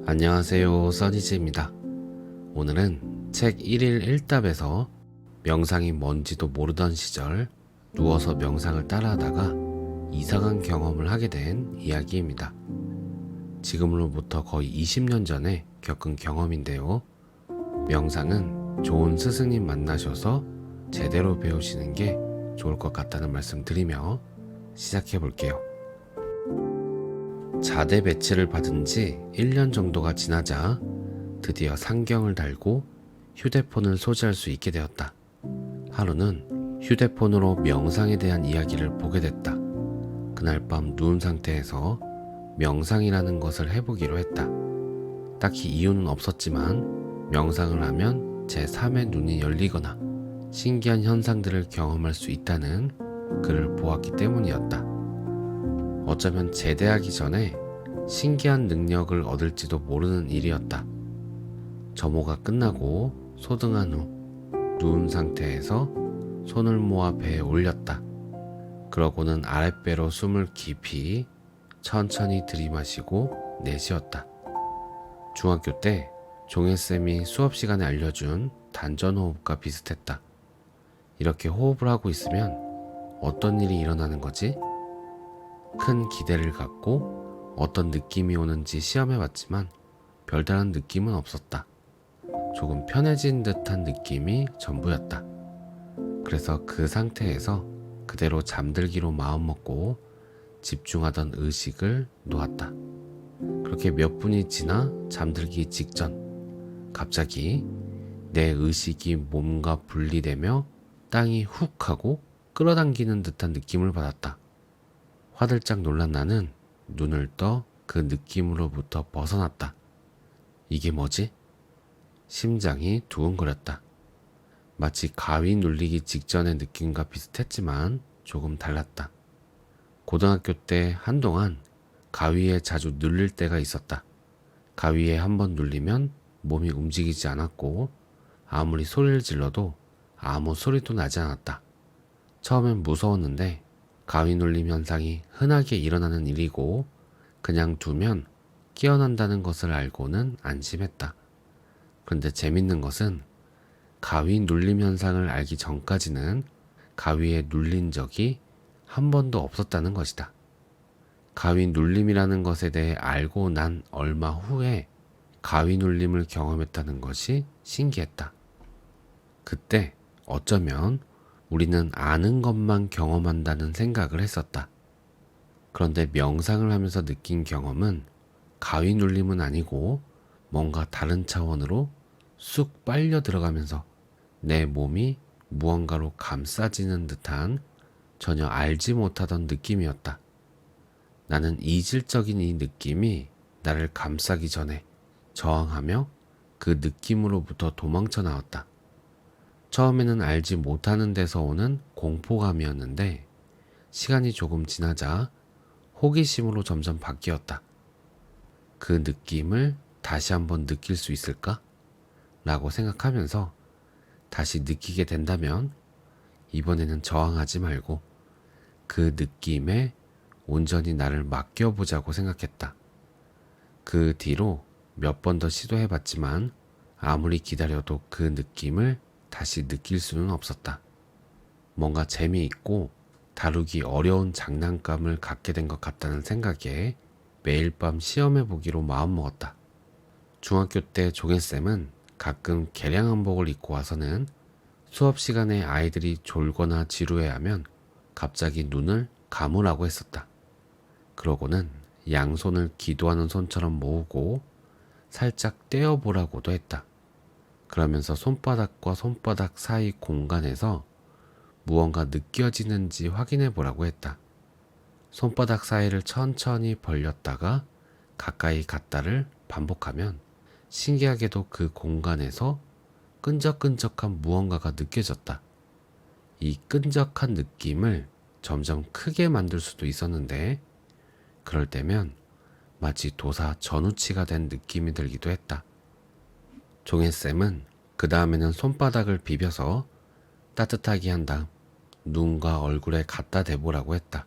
안녕하세요, 써니즈입니다. 오늘은 책 1일 1답에서 명상이 뭔지도 모르던 시절 누워서 명상을 따라하다가 이상한 경험을 하게 된 이야기입니다. 지금으로부터 거의 20년 전에 겪은 경험인데요. 명상은 좋은 스승님 만나셔서 제대로 배우시는 게 좋을 것 같다는 말씀 드리며 시작해 볼게요. 자대 배치를 받은 지 1년 정도가 지나자 드디어 상경을 달고 휴대폰을 소지할 수 있게 되었다. 하루는 휴대폰으로 명상에 대한 이야기를 보게 됐다. 그날 밤 누운 상태에서 명상이라는 것을 해보기로 했다. 딱히 이유는 없었지만 명상을 하면 제3의 눈이 열리거나 신기한 현상들을 경험할 수 있다는 글을 보았기 때문이었다. 어쩌면 제대하기 전에 신기한 능력을 얻을지도 모르는 일이었다. 점호가 끝나고 소등한 후 누운 상태에서 손을 모아 배에 올렸다. 그러고는 아랫배로 숨을 깊이 천천히 들이마시고 내쉬었다. 중학교 때 종혜쌤이 수업 시간에 알려준 단전호흡과 비슷했다. 이렇게 호흡을 하고 있으면 어떤 일이 일어나는 거지? 큰 기대를 갖고 어떤 느낌이 오는지 시험해봤지만 별다른 느낌은 없었다. 조금 편해진 듯한 느낌이 전부였다. 그래서 그 상태에서 그대로 잠들기로 마음먹고 집중하던 의식을 놓았다. 그렇게 몇 분이 지나 잠들기 직전 갑자기 내 의식이 몸과 분리되며 땅이 훅 하고 끌어당기는 듯한 느낌을 받았다. 화들짝 놀란 나는 눈을 떠 그 느낌으로부터 벗어났다. 이게 뭐지? 심장이 두근거렸다. 마치 가위 눌리기 직전의 느낌과 비슷했지만 조금 달랐다. 고등학교 때 한동안 가위에 자주 눌릴 때가 있었다. 가위에 한번 눌리면 몸이 움직이지 않았고 아무리 소리를 질러도 아무 소리도 나지 않았다. 처음엔 무서웠는데 가위 눌림 현상이 흔하게 일어나는 일이고 그냥 두면 깨어난다는 것을 알고는 안심했다. 그런데 재밌는 것은 가위 눌림 현상을 알기 전까지는 가위에 눌린 적이 한 번도 없었다는 것이다. 가위 눌림이라는 것에 대해 알고 난 얼마 후에 가위 눌림을 경험했다는 것이 신기했다. 그때 어쩌면 우리는 아는 것만 경험한다는 생각을 했었다. 그런데 명상을 하면서 느낀 경험은 가위 눌림은 아니고 뭔가 다른 차원으로 쑥 빨려 들어가면서 내 몸이 무언가로 감싸지는 듯한 전혀 알지 못하던 느낌이었다. 나는 이질적인 이 느낌이 나를 감싸기 전에 저항하며 그 느낌으로부터 도망쳐 나왔다. 처음에는 알지 못하는 데서 오는 공포감이었는데 시간이 조금 지나자 호기심으로 점점 바뀌었다. 그 느낌을 다시 한번 느낄 수 있을까? 라고 생각하면서 다시 느끼게 된다면 이번에는 저항하지 말고 그 느낌에 온전히 나를 맡겨보자고 생각했다. 그 뒤로 몇 번 더 시도해봤지만 아무리 기다려도 그 느낌을 다시 느낄 수는 없었다. 뭔가 재미있고 다루기 어려운 장난감을 갖게 된 것 같다는 생각에 매일 밤 시험해보기로 마음먹었다. 중학교 때 종혜쌤은 가끔 개량 한복을 입고 와서는 수업 시간에 아이들이 졸거나 지루해하면 갑자기 눈을 감으라고 했었다. 그러고는 양손을 기도하는 손처럼 모으고 살짝 떼어보라고도 했다. 그러면서 손바닥과 손바닥 사이 공간에서 무언가 느껴지는지 확인해 보라고 했다. 손바닥 사이를 천천히 벌렸다가 가까이 갔다를 반복하면 신기하게도 그 공간에서 끈적끈적한 무언가가 느껴졌다. 이 끈적한 느낌을 점점 크게 만들 수도 있었는데 그럴 때면 마치 도사 전우치가 된 느낌이 들기도 했다. 종혜쌤은 그 다음에는 손바닥을 비벼서 따뜻하게 한 다음 눈과 얼굴에 갖다 대보라고 했다.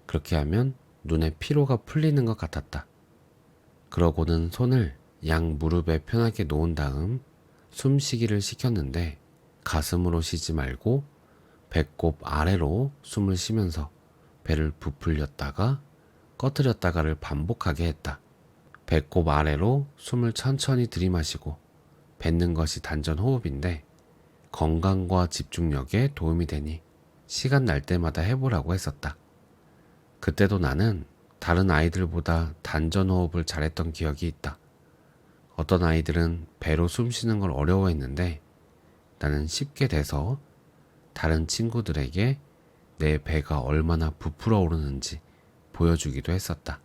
그렇게 하면 눈에 피로가 풀리는 것 같았다. 그러고는 손을 양 무릎에 편하게 놓은 다음 숨쉬기를 시켰는데 가슴으로 쉬지 말고 배꼽 아래로 숨을 쉬면서 배를 부풀렸다가 꺼트렸다가를 반복하게 했다. 배꼽 아래로 숨을 천천히 들이마시고 뱉는 것이 단전 호흡인데 건강과 집중력에 도움이 되니 시간 날 때마다 해보라고 했었다. 그때도 나는 다른 아이들보다 단전 호흡을 잘했던 기억이 있다. 어떤 아이들은 배로 숨 쉬는 걸 어려워했는데 나는 쉽게 돼서 다른 친구들에게 내 배가 얼마나 부풀어 오르는지 보여주기도 했었다.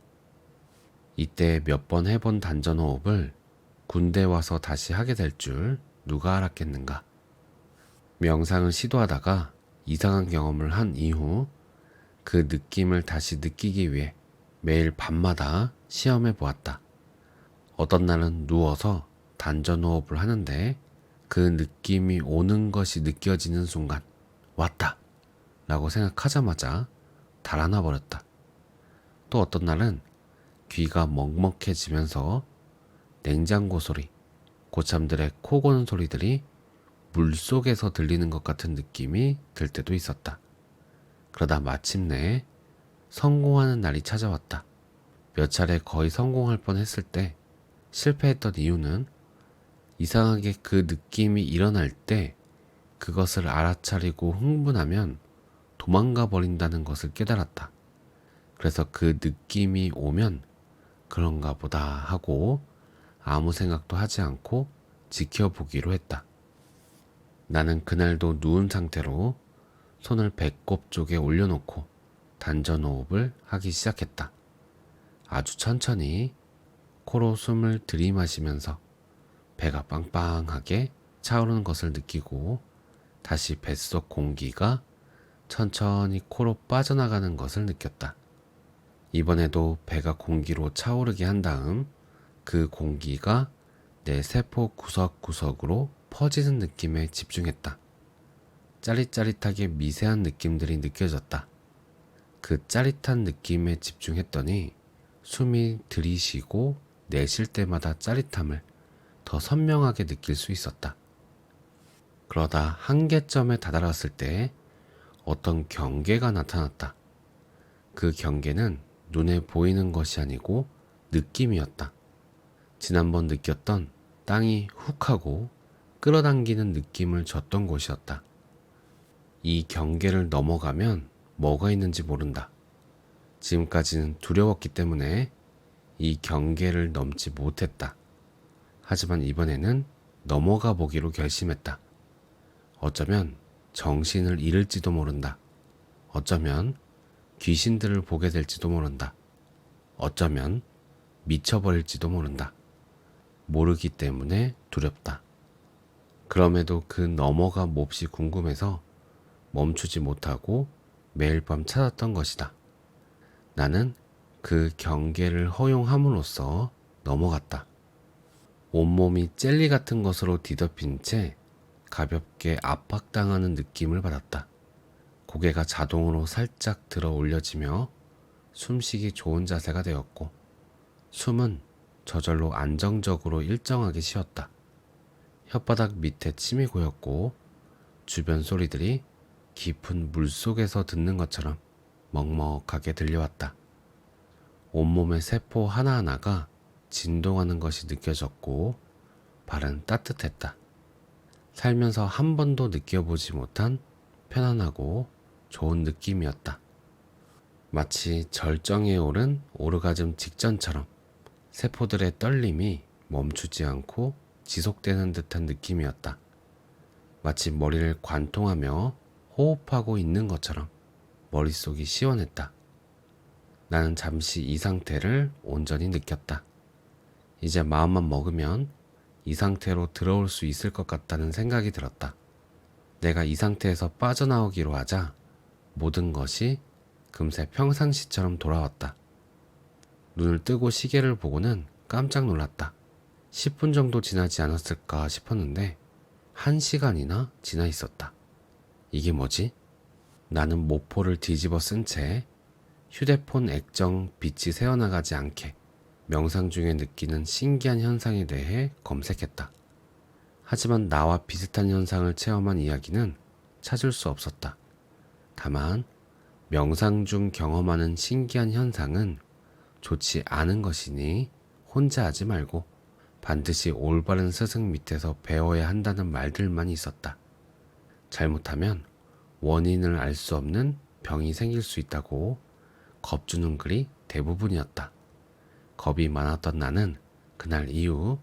이때 몇 번 해본 단전 호흡을 군대 와서 다시 하게 될 줄 누가 알았겠는가. 명상을 시도하다가 이상한 경험을 한 이후 그 느낌을 다시 느끼기 위해 매일 밤마다 시험해 보았다. 어떤 날은 누워서 단전 호흡을 하는데 그 느낌이 오는 것이 느껴지는 순간 왔다 라고 생각하자마자 달아나 버렸다. 또 어떤 날은 귀가 먹먹해지면서 냉장고 소리, 고참들의 코 고는 소리들이 물속에서 들리는 것 같은 느낌이 들 때도 있었다. 그러다 마침내 성공하는 날이 찾아왔다. 몇 차례 거의 성공할 뻔했을 때 실패했던 이유는 이상하게 그 느낌이 일어날 때 그것을 알아차리고 흥분하면 도망가 버린다는 것을 깨달았다. 그래서 그 느낌이 오면 그런가 보다 하고 아무 생각도 하지 않고 지켜보기로 했다. 나는 그날도 누운 상태로 손을 배꼽 쪽에 올려놓고 단전 호흡을 하기 시작했다. 아주 천천히 코로 숨을 들이마시면서 배가 빵빵하게 차오르는 것을 느끼고 다시 뱃속 공기가 천천히 코로 빠져나가는 것을 느꼈다. 이번에도 배가 공기로 차오르게 한 다음 그 공기가 내 세포 구석구석으로 퍼지는 느낌에 집중했다. 짜릿짜릿하게 미세한 느낌들이 느껴졌다. 그 짜릿한 느낌에 집중했더니 숨이 들이쉬고 내쉴 때마다 짜릿함을 더 선명하게 느낄 수 있었다. 그러다 한계점에 다다랐을 때 어떤 경계가 나타났다. 그 경계는 눈에 보이는 것이 아니고 느낌이었다. 지난번 느꼈던 땅이 훅 하고 끌어당기는 느낌을 줬던 곳이었다. 이 경계를 넘어가면 뭐가 있는지 모른다. 지금까지는 두려웠기 때문에 이 경계를 넘지 못했다. 하지만 이번에는 넘어가 보기로 결심했다. 어쩌면 정신을 잃을지도 모른다. 어쩌면 귀신들을 보게 될지도 모른다. 어쩌면 미쳐버릴지도 모른다. 모르기 때문에 두렵다. 그럼에도 그 너머가 몹시 궁금해서 멈추지 못하고 매일 밤 찾았던 것이다. 나는 그 경계를 허용함으로써 넘어갔다. 온몸이 젤리 같은 것으로 뒤덮인 채 가볍게 압박당하는 느낌을 받았다. 고개가 자동으로 살짝 들어 올려지며 숨쉬기 좋은 자세가 되었고 숨은 저절로 안정적으로 일정하게 쉬었다. 혓바닥 밑에 침이 고였고 주변 소리들이 깊은 물속에서 듣는 것처럼 먹먹하게 들려왔다. 온몸의 세포 하나하나가 진동하는 것이 느껴졌고 발은 따뜻했다. 살면서 한 번도 느껴보지 못한 편안하고 좋은 느낌이었다. 마치 절정에 오른 오르가즘 직전처럼 세포들의 떨림이 멈추지 않고 지속되는 듯한 느낌이었다. 마치 머리를 관통하며 호흡하고 있는 것처럼 머릿속이 시원했다. 나는 잠시 이 상태를 온전히 느꼈다. 이제 마음만 먹으면 이 상태로 들어올 수 있을 것 같다는 생각이 들었다. 내가 이 상태에서 빠져나오기로 하자 모든 것이 금세 평상시처럼 돌아왔다. 눈을 뜨고 시계를 보고는 깜짝 놀랐다. 10분 정도 지나지 않았을까 싶었는데 1시간이나 지나 있었다. 이게 뭐지? 나는 모포를 뒤집어 쓴 채 휴대폰 액정 빛이 새어나가지 않게 명상 중에 느끼는 신기한 현상에 대해 검색했다. 하지만 나와 비슷한 현상을 체험한 이야기는 찾을 수 없었다. 다만 명상 중 경험하는 신기한 현상은 좋지 않은 것이니 혼자 하지 말고 반드시 올바른 스승 밑에서 배워야 한다는 말들만 있었다. 잘못하면 원인을 알 수 없는 병이 생길 수 있다고 겁주는 글이 대부분이었다. 겁이 많았던 나는 그날 이후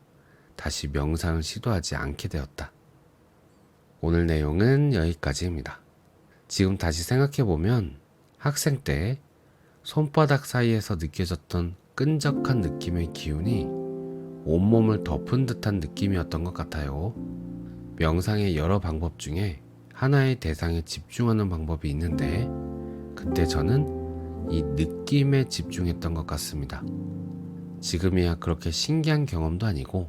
다시 명상을 시도하지 않게 되었다. 오늘 내용은 여기까지입니다. 지금 다시 생각해보면 학생 때 손바닥 사이에서 느껴졌던 끈적한 느낌의 기운이 온몸을 덮은 듯한 느낌이었던 것 같아요. 명상의 여러 방법 중에 하나의 대상에 집중하는 방법이 있는데 그때 저는 이 느낌에 집중했던 것 같습니다. 지금이야 그렇게 신기한 경험도 아니고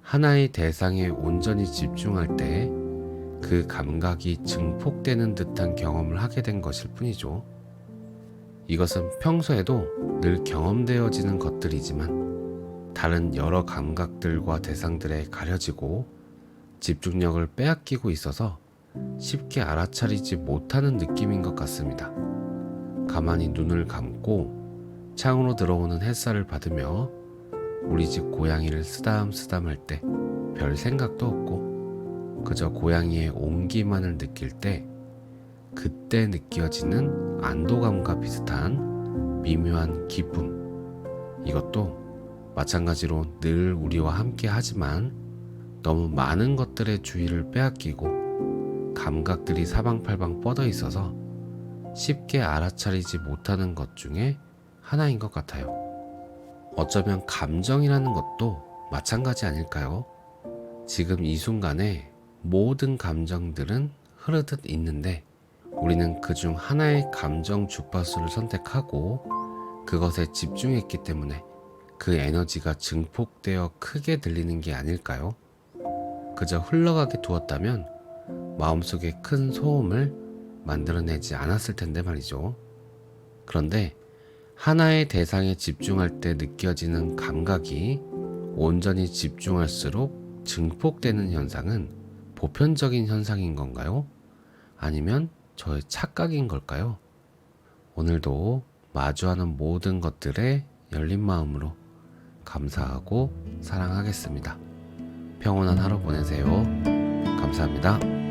하나의 대상에 온전히 집중할 때 그 감각이 증폭되는 듯한 경험을 하게 된 것일 뿐이죠. 이것은 평소에도 늘 경험되어지는 것들이지만 다른 여러 감각들과 대상들에 가려지고 집중력을 빼앗기고 있어서 쉽게 알아차리지 못하는 느낌인 것 같습니다. 가만히 눈을 감고 창으로 들어오는 햇살을 받으며 우리 집 고양이를 쓰담쓰담 할 때 별 생각도 없고 그저 고양이의 온기만을 느낄 때 그때 느껴지는 안도감과 비슷한 미묘한 기쁨, 이것도 마찬가지로 늘 우리와 함께 하지만 너무 많은 것들의 주의를 빼앗기고 감각들이 사방팔방 뻗어 있어서 쉽게 알아차리지 못하는 것 중에 하나인 것 같아요. 어쩌면 감정이라는 것도 마찬가지 아닐까요? 지금 이 순간에 모든 감정들은 흐르듯 있는데 우리는 그중 하나의 감정 주파수를 선택하고 그것에 집중했기 때문에 그 에너지가 증폭되어 크게 들리는 게 아닐까요? 그저 흘러가게 두었다면 마음속에 큰 소음을 만들어내지 않았을 텐데 말이죠. 그런데 하나의 대상에 집중할 때 느껴지는 감각이 온전히 집중할수록 증폭되는 현상은 보편적인 현상인 건가요? 아니면 저의 착각인 걸까요? 오늘도 마주하는 모든 것들에 열린 마음으로 감사하고 사랑하겠습니다. 평온한 하루 보내세요. 감사합니다.